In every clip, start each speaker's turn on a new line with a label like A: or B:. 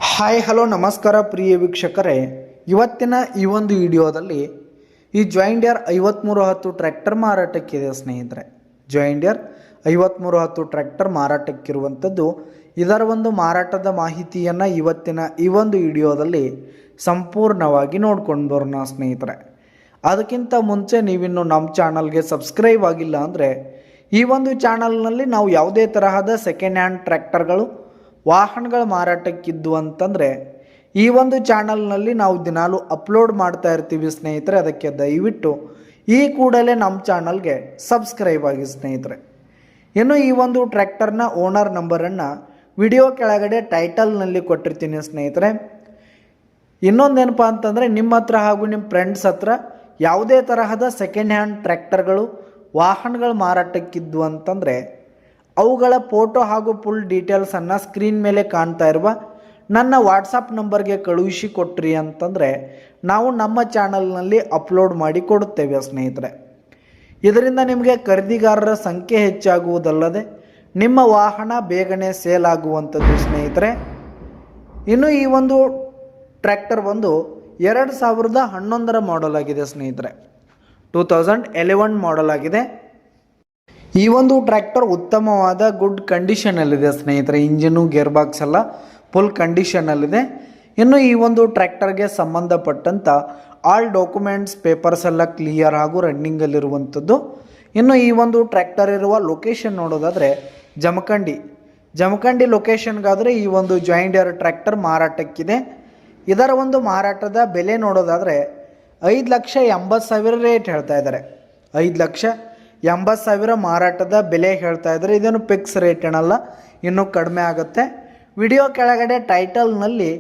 A: Hi hello ನಮಸ್ಕಾರ ಪ್ರಿಯ ವೀಕ್ಷಕರೇ, ಇವತ್ತಿನ ಈ ಒಂದು ವಿಡಿಯೋದಲ್ಲಿ ಈ ಜಾಯಿಂಡಿಯರ್ 5310 ಟ್ರ್ಯಾಕ್ಟರ್ ಮಾರಾಟಕ್ಕಿದೆ ಸ್ನೇಹಿತರೆ. ಜಾಯಿಂಡಿಯರ್ 5310 ಟ್ರ್ಯಾಕ್ಟರ್ ಮಾರಾಟಕ್ಕಿರುವಂಥದ್ದು. ಇದರ ಒಂದು ಮಾರಾಟದ ಮಾಹಿತಿಯನ್ನು ಇವತ್ತಿನ ಈ ಒಂದು ವಿಡಿಯೋದಲ್ಲಿ ಸಂಪೂರ್ಣವಾಗಿ ನೋಡ್ಕೊಂಡು ಬರೋಣ ಸ್ನೇಹಿತರೆ. ಅದಕ್ಕಿಂತ ಮುಂಚೆ ನೀವಿನ್ನು ನಮ್ಮ ಚಾನಲ್ಗೆ ಸಬ್ಸ್ಕ್ರೈಬ್ ಆಗಿಲ್ಲ ಅಂದರೆ ಈ ಒಂದು ಚಾನಲ್ನಲ್ಲಿ ನಾವು ಯಾವುದೇ ತರಹದ ಸೆಕೆಂಡ್ ಹ್ಯಾಂಡ್ ಟ್ರ್ಯಾಕ್ಟರ್ಗಳು ವಾಹನಗಳ ಮಾರಾಟಕ್ಕಿದ್ದು ಅಂತಂದರೆ ಈ ಒಂದು ಚಾನಲ್ನಲ್ಲಿ ನಾವು ದಿನಾಲೂ ಅಪ್ಲೋಡ್ ಮಾಡ್ತಾ ಇರ್ತೀವಿ ಸ್ನೇಹಿತರೆ. ಅದಕ್ಕೆ ದಯವಿಟ್ಟು ಈ ಕೂಡಲೇ ನಮ್ಮ ಚಾನಲ್ಗೆ ಸಬ್ಸ್ಕ್ರೈಬ್ ಆಗಿ ಸ್ನೇಹಿತರೆ. ಇನ್ನು ಈ ಒಂದು ಟ್ರ್ಯಾಕ್ಟರ್ನ ಓನರ್ ನಂಬರನ್ನು ವಿಡಿಯೋ ಕೆಳಗಡೆ ಟೈಟಲ್ನಲ್ಲಿ ಕೊಟ್ಟಿರ್ತೀನಿ ಸ್ನೇಹಿತರೆ. ಇನ್ನೊಂದೇನಪ್ಪ ಅಂತಂದರೆ ನಿಮ್ಮ ಹತ್ರ ಹಾಗೂ ನಿಮ್ಮ ಫ್ರೆಂಡ್ಸ್ ಹತ್ರ ಯಾವುದೇ ತರಹದ ಸೆಕೆಂಡ್ ಹ್ಯಾಂಡ್ ಟ್ರ್ಯಾಕ್ಟರ್ಗಳು ವಾಹನಗಳು ಮಾರಾಟಕ್ಕಿದ್ದು ಅಂತಂದರೆ ಅವುಗಳ ಫೋಟೋ ಹಾಗೂ ಫುಲ್ ಡೀಟೇಲ್ಸನ್ನು ಸ್ಕ್ರೀನ್ ಮೇಲೆ ಕಾಣ್ತಾ ಇರುವ ನನ್ನ ವಾಟ್ಸಪ್ ನಂಬರ್ಗೆ ಕಳುಹಿಸಿ ಕೊಟ್ರಿ ಅಂತಂದರೆ ನಾವು ನಮ್ಮ ಚಾನಲ್ನಲ್ಲಿ ಅಪ್ಲೋಡ್ ಮಾಡಿ ಕೊಡುತ್ತೇವೆ ಸ್ನೇಹಿತರೆ. ಇದರಿಂದ ನಿಮಗೆ ಖರೀದಿಗಾರರ ಸಂಖ್ಯೆ ಹೆಚ್ಚಾಗುವುದಲ್ಲದೆ ನಿಮ್ಮ ವಾಹನ ಬೇಗನೆ ಸೇಲ್ ಆಗುವಂಥದ್ದು ಸ್ನೇಹಿತರೆ. ಇನ್ನು ಈ ಒಂದು ಟ್ರ್ಯಾಕ್ಟರ್ ಬಂದು 2011 ಮಾಡೆಲ್ ಆಗಿದೆ ಸ್ನೇಹಿತರೆ. 2011 ಮಾಡೆಲ್ ಆಗಿದೆ. ಈ ಒಂದು ಟ್ರ್ಯಾಕ್ಟರ್ ಉತ್ತಮವಾದ ಗುಡ್ ಕಂಡೀಷನಲ್ಲಿದೆ ಸ್ನೇಹಿತರೆ. ಇಂಜಿನು ಗೇರ್ ಬಾಕ್ಸ್ ಎಲ್ಲ ಫುಲ್ ಕಂಡೀಷನಲ್ಲಿದೆ. ಇನ್ನು ಈ ಒಂದು ಟ್ರ್ಯಾಕ್ಟರ್ಗೆ ಸಂಬಂಧಪಟ್ಟಂಥ ಆಲ್ ಡಾಕ್ಯುಮೆಂಟ್ಸ್ ಪೇಪರ್ಸ್ ಎಲ್ಲ ಕ್ಲಿಯರ್ ಹಾಗೂ ರನ್ನಿಂಗಲ್ಲಿರುವಂಥದ್ದು. ಇನ್ನು ಈ ಒಂದು ಟ್ರ್ಯಾಕ್ಟರ್ ಇರುವ ಲೊಕೇಶನ್ ನೋಡೋದಾದರೆ ಜಮಖಂಡಿ ಲೊಕೇಶನ್ಗಾದರೆ ಈ ಒಂದು ಜಾಯಿಂಡಿಯರ್ ಟ್ರ್ಯಾಕ್ಟರ್ ಮಾರಾಟಕ್ಕಿದೆ. ಇದರ ಒಂದು ಮಾರಾಟದ ಬೆಲೆ ನೋಡೋದಾದರೆ 5,80,000 ರೇಟ್ ಹೇಳ್ತಾ ಇದ್ದಾರೆ. 5,80,000 ಮಾರಾಟದ ಬೆಲೆ ಹೇಳ್ತಾ ಇದ್ದಾರೆ. ಇದೇನು ಫಿಕ್ಸ್ ರೇಟ್ ಏನಲ್ಲ, ಇನ್ನೂ ಕಡಿಮೆ ಆಗುತ್ತೆ. ವಿಡಿಯೋ ಕೆಳಗಡೆ ಟೈಟಲ್ನಲ್ಲಿ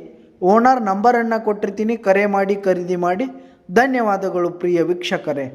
A: ಓನರ್ ನಂಬರನ್ನು ಕೊಟ್ಟಿರ್ತೀನಿ, ಕರೆ ಮಾಡಿ ಖರೀದಿ ಮಾಡಿ. ಧನ್ಯವಾದಗಳು ಪ್ರಿಯ ವೀಕ್ಷಕರೇ.